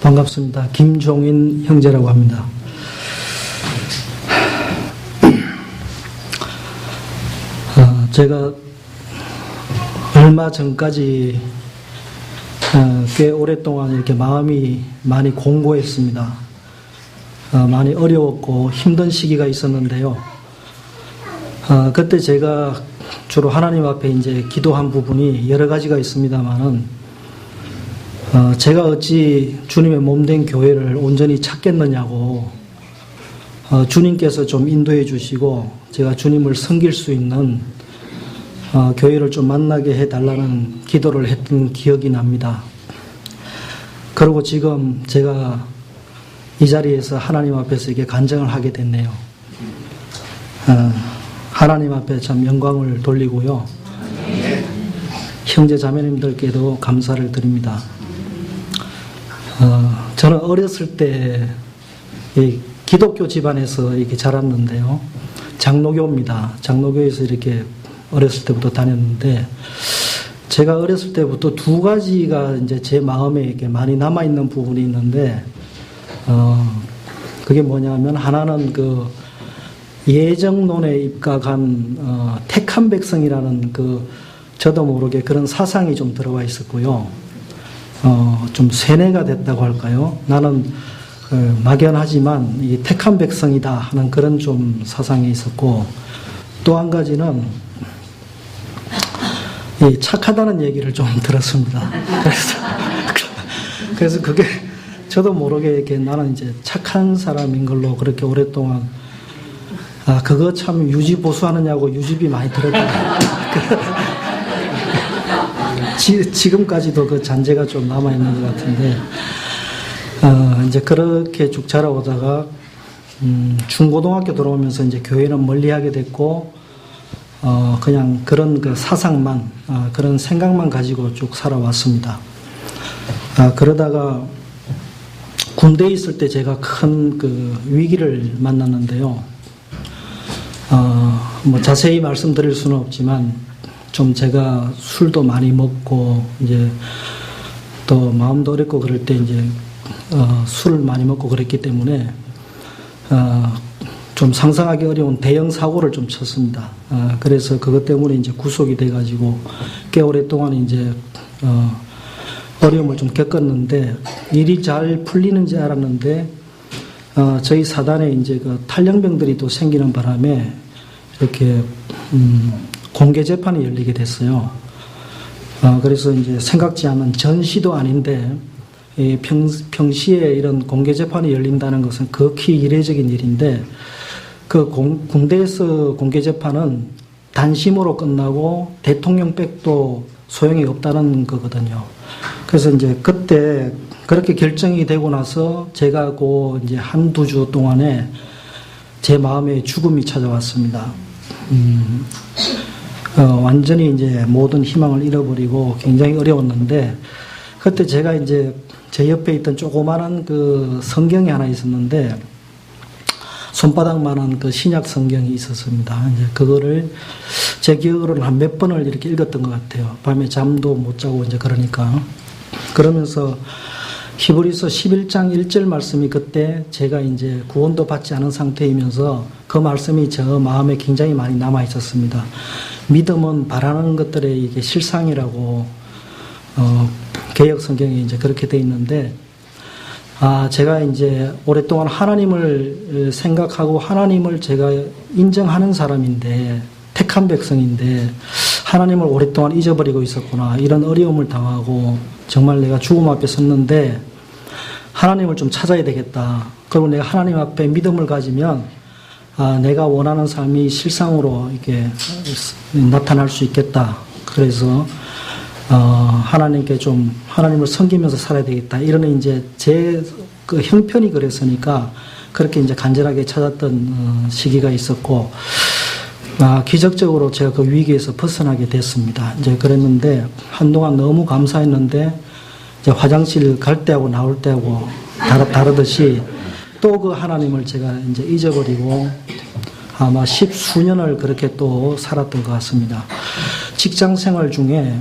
반갑습니다. 김종인 형제라고 합니다. 제가 얼마 전까지 꽤 오랫동안 이렇게 마음이 많이 공고했습니다. 많이 어려웠고 힘든 시기가 있었는데요. 그때 제가 주로 하나님 앞에 이제 기도한 부분이 여러 가지가 있습니다만은 제가 어찌 주님의 몸된 교회를 온전히 찾겠느냐고 주님께서 좀 인도해 주시고 제가 주님을 섬길 수 있는 교회를 좀 만나게 해달라는 기도를 했던 기억이 납니다. 그리고 지금 제가 이 자리에서 하나님 앞에서 이렇게 간증을 하게 됐네요. 하나님 앞에 참 영광을 돌리고요. 형제 자매님들께도 감사를 드립니다. 저는 어렸을 때 기독교 집안에서 이렇게 자랐는데요. 장로교입니다. 장로교에서 이렇게 어렸을 때부터 다녔는데, 제가 어렸을 때부터 두 가지가 이제 제 마음에 이렇게 많이 남아있는 부분이 있는데, 그게 뭐냐면, 하나는 그 예정론에 입각한 택한 백성이라는 저도 모르게 그런 사상이 좀 들어와 있었고요. 좀 세뇌가 됐다고 할까요? 나는 막연하지만 이 택한 백성이다 하는 그런 좀 사상이 있었고, 또 한 가지는 이 착하다는 얘기를 좀 들었습니다. 그래서 그게 저도 모르게 이렇게 나는 이제 착한 사람인 걸로 그렇게 오랫동안 그거 참 유지보수하느냐고 유지비 많이 들었다. 지금까지도 그 잔재가 좀 남아있는 것 같은데, 이제 그렇게 쭉 자라오다가, 중고등학교 들어오면서 이제 교회는 멀리 하게 됐고, 그냥 그런 그 사상만, 그런 생각만 가지고 쭉 살아왔습니다. 그러다가 군대에 있을 때 제가 큰 그 위기를 만났는데요. 뭐 자세히 말씀드릴 수는 없지만, 좀 제가 술도 많이 먹고, 이제 또 마음도 어렵고 그럴 때 이제, 술을 많이 먹고 그랬기 때문에, 좀 상상하기 어려운 대형 사고를 좀 쳤습니다. 그래서 그것 때문에 이제 구속이 돼가지고 꽤 오랫동안 이제, 어려움을 좀 겪었는데, 일이 잘 풀리는지 알았는데, 저희 사단에 이제 그 탈영병들이 또 생기는 바람에 이렇게, 공개 재판이 열리게 됐어요. 그래서 이제 생각지 않은 전시도 아닌데, 평시에 이런 공개 재판이 열린다는 것은 극히 이례적인 일인데, 그 군대에서 공개 재판은 단심으로 끝나고 대통령백도 소용이 없다는 거거든요. 그래서 이제 그때 그렇게 결정이 되고 나서 제가 그 이제 한두 주 동안에 제 마음에 죽음이 찾아왔습니다. 완전히 이제 모든 희망을 잃어버리고 굉장히 어려웠는데, 그때 제가 이제 제 옆에 있던 조그마한 그 성경이 하나 있었는데, 손바닥만한 그 신약 성경이 있었습니다. 이제 그거를 제 기억으로는 한 몇 번을 이렇게 읽었던 것 같아요. 밤에 잠도 못 자고 이제 그러니까. 그러면서 히브리서 11장 1절 말씀이 그때 제가 이제 구원도 받지 않은 상태이면서 그 말씀이 저 마음에 굉장히 많이 남아 있었습니다. 믿음은 바라는 것들의 이게 실상이라고, 개역 성경에 이제 그렇게 돼 있는데, 제가 이제 오랫동안 하나님을 생각하고 하나님을 제가 인정하는 사람인데, 택한 백성인데, 하나님을 오랫동안 잊어버리고 있었구나. 이런 어려움을 당하고, 정말 내가 죽음 앞에 섰는데, 하나님을 좀 찾아야 되겠다. 그리고 내가 하나님 앞에 믿음을 가지면, 내가 원하는 삶이 실상으로 이렇게 나타날 수 있겠다. 그래서, 하나님께 좀, 하나님을 섬기면서 살아야 되겠다. 이런 이제 제 그 형편이 그랬으니까 그렇게 이제 간절하게 찾았던 시기가 있었고, 기적적으로 제가 그 위기에서 벗어나게 됐습니다. 이제 그랬는데, 한동안 너무 감사했는데, 이제 화장실 갈 때하고 나올 때하고 다르듯이 또 그 하나님을 제가 이제 잊어버리고 아마 10수년을 그렇게 또 살았던 것 같습니다. 직장 생활 중에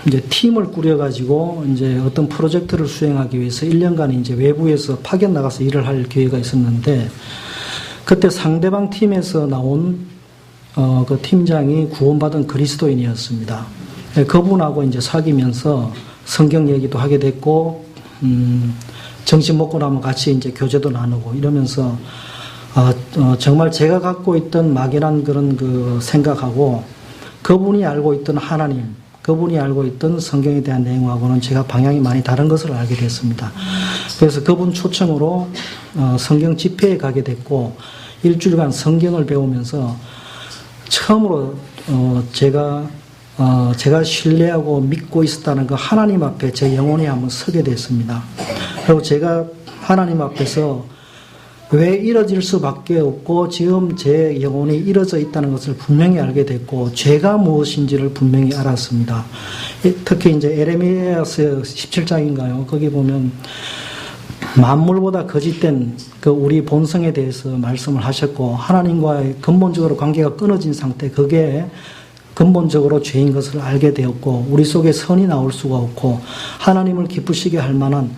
이제 팀을 꾸려가지고 이제 어떤 프로젝트를 수행하기 위해서 1년간 이제 외부에서 파견 나가서 일을 할 기회가 있었는데, 그때 상대방 팀에서 나온 그 팀장이 구원받은 그리스도인이었습니다. 그분하고 이제 사귀면서 성경 얘기도 하게 됐고, 점심 먹고 나면 같이 이제 교제도 나누고 이러면서, 정말 제가 갖고 있던 막연한 그런 그 생각하고 그분이 알고 있던 하나님, 그분이 알고 있던 성경에 대한 내용하고는 제가 방향이 많이 다른 것을 알게 됐습니다. 그래서 그분 초청으로 성경 집회에 가게 됐고, 일주일간 성경을 배우면서 처음으로 제가 신뢰하고 믿고 있었다는 그 하나님 앞에 제 영혼이 한번 서게 됐습니다. 그리고 제가 하나님 앞에서 왜 이뤄질 수밖에 없고 지금 제 영혼이 이뤄져 있다는 것을 분명히 알게 됐고, 죄가 무엇인지를 분명히 알았습니다. 특히 이제 에레미야서 17장인가요? 거기 보면 만물보다 거짓된 그 우리 본성에 대해서 말씀을 하셨고, 하나님과의 근본적으로 관계가 끊어진 상태, 그게 근본적으로 죄인 것을 알게 되었고, 우리 속에 선이 나올 수가 없고 하나님을 기쁘시게 할 만한,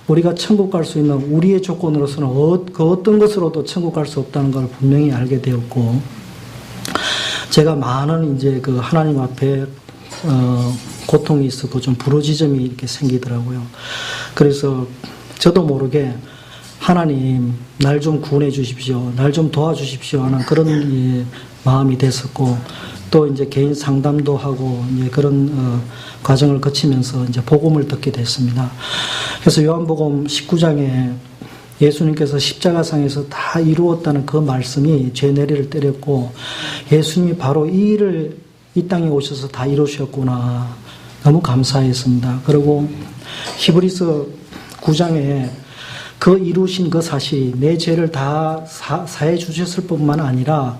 우리가 천국 갈 수 있는 우리의 조건으로서는 그 어떤 것으로도 천국 갈 수 없다는 걸 분명히 알게 되었고, 제가 많은 이제 그 하나님 앞에 고통이 있었고 좀 부르짖음이 이렇게 생기더라고요. 그래서 저도 모르게 하나님 날 좀 구원해 주십시오, 날 좀 도와주십시오 하는 그런 마음이 됐었고, 또 이제 개인 상담도 하고 이제 그런 과정을 거치면서 이제 복음을 듣게 됐습니다. 그래서 요한복음 19장에 예수님께서 십자가상에서 다 이루었다는 그 말씀이 제 내리를 때렸고, 예수님이 바로 이 일을 이 땅에 오셔서 다 이루셨구나, 너무 감사했습니다. 그리고 히브리서 9장에 그 이루신 그 사실이 내 죄를 다 사해 주셨을 뿐만 아니라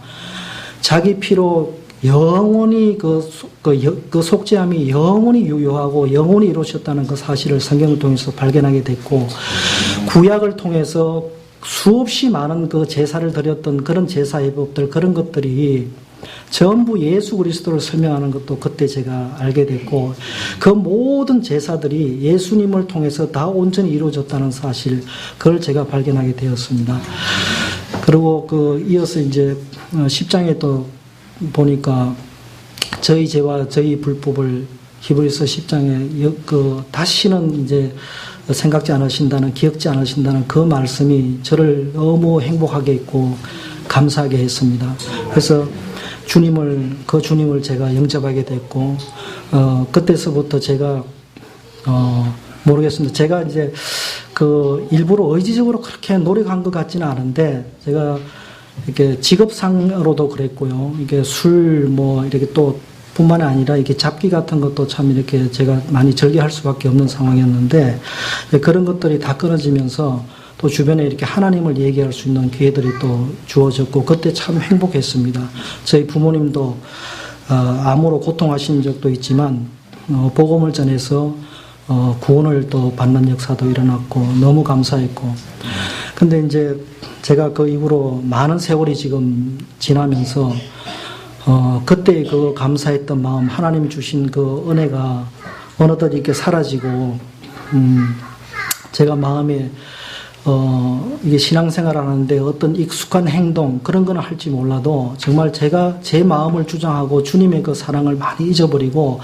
자기 피로 영원히 그 속죄함이 영원히 유효하고 영원히 이루어졌다는 그 사실을 성경을 통해서 발견하게 됐고, 구약을 통해서 수없이 많은 그 제사를 드렸던 그런 제사의 법들, 그런 것들이 전부 예수 그리스도를 설명하는 것도 그때 제가 알게 됐고, 그 모든 제사들이 예수님을 통해서 다 온전히 이루어졌다는 사실, 그걸 제가 발견하게 되었습니다. 그리고 이어서 이제 10장에 또 보니까 저희 죄와 저희 불법을 히브리서 10장에 다시는 이제 생각지 않으신다는, 기억지 않으신다는 그 말씀이 저를 너무 행복하게 했고 감사하게 했습니다. 그래서 그 주님을 제가 영접하게 됐고, 그때서부터 제가 모르겠습니다. 제가 이제 일부러 의지적으로 그렇게 노력한 것 같지는 않은데, 제가 이렇게 직업상으로도 그랬고요. 이게 술 이렇게 또 뿐만 아니라 이렇게 잡기 같은 것도 참 이렇게 제가 많이 절개할 수밖에 없는 상황이었는데, 그런 것들이 다 끊어지면서 또 주변에 이렇게 하나님을 얘기할 수 있는 기회들이 또 주어졌고, 그때 참 행복했습니다. 저희 부모님도 암으로 고통하신 적도 있지만 복음을 전해서 구원을 또 받는 역사도 일어났고 너무 감사했고, 근데 이제 제가 그 이후로 많은 세월이 지금 지나면서 그때 그 감사했던 마음, 하나님 주신 그 은혜가 어느덧 이렇게 사라지고, 제가 마음에 이게 신앙생활 하는데 어떤 익숙한 행동 그런 거는 할지 몰라도 정말 제가 제 마음을 주장하고 주님의 그 사랑을 많이 잊어버리고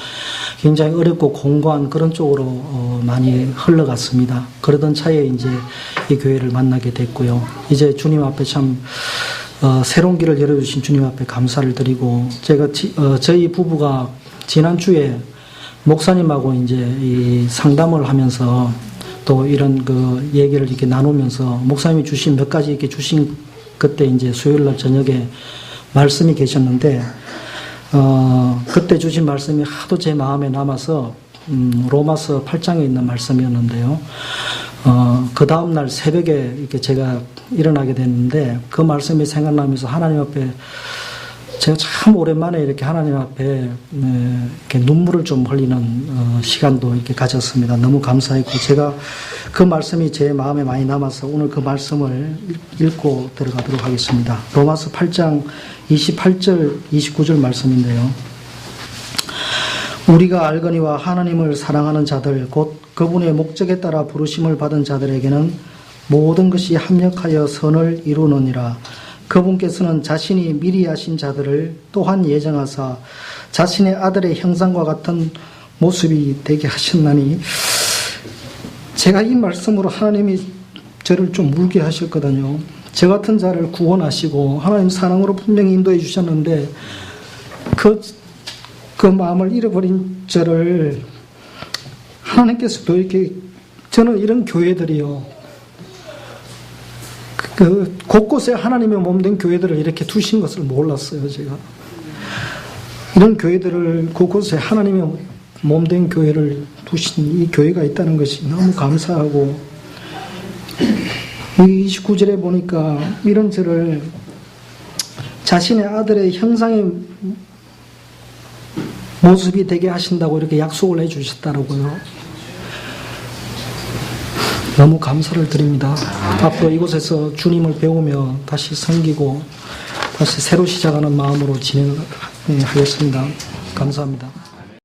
굉장히 어렵고 공고한 그런 쪽으로 많이 흘러갔습니다. 그러던 차에 이제 이 교회를 만나게 됐고요. 이제 주님 앞에 참 새로운 길을 열어주신 주님 앞에 감사를 드리고, 제가 저희 부부가 지난주에 목사님하고 이제 이 상담을 하면서 또 이런 그 얘기를 이렇게 나누면서 목사님이 주신 몇 가지 이렇게 주신, 그때 이제 수요일 날 저녁에 말씀이 계셨는데, 그때 주신 말씀이 하도 제 마음에 남아서 로마서 8장에 있는 말씀이었는데요. 그 다음날 새벽에 이렇게 제가 일어나게 됐는데, 그 말씀이 생각나면서 하나님 앞에 제가 참 오랜만에 이렇게 하나님 앞에 이렇게 눈물을 좀 흘리는 시간도 이렇게 가졌습니다. 너무 감사했고, 제가 그 말씀이 제 마음에 많이 남아서 오늘 그 말씀을 읽고 들어가도록 하겠습니다. 로마서 8장 28절 29절 말씀인데요. 우리가 알거니와 하나님을 사랑하는 자들 곧 그분의 목적에 따라 부르심을 받은 자들에게는 모든 것이 합력하여 선을 이루느니라. 그분께서는 자신이 미리 하신 자들을 또한 예정하사 자신의 아들의 형상과 같은 모습이 되게 하셨나니, 제가 이 말씀으로 하나님이 저를 좀 울게 하셨거든요. 저 같은 자를 구원하시고 하나님 사랑으로 분명히 인도해 주셨는데 그 마음을 잃어버린 저를 하나님께서도 이렇게, 저는 이런 교회들이요, 곳곳에 하나님의 몸된 교회들을 이렇게 두신 것을 몰랐어요. 제가 이런 교회들을, 곳곳에 하나님의 몸된 교회를 두신 이 교회가 있다는 것이 너무 감사하고, 이 29절에 보니까 이런 저를 자신의 아들의 형상의 모습이 되게 하신다고 이렇게 약속을 해 주셨다라고요. 너무 감사를 드립니다. 앞으로 이곳에서 주님을 배우며 다시 섬기고 다시 새로 시작하는 마음으로 진행하겠습니다. 감사합니다.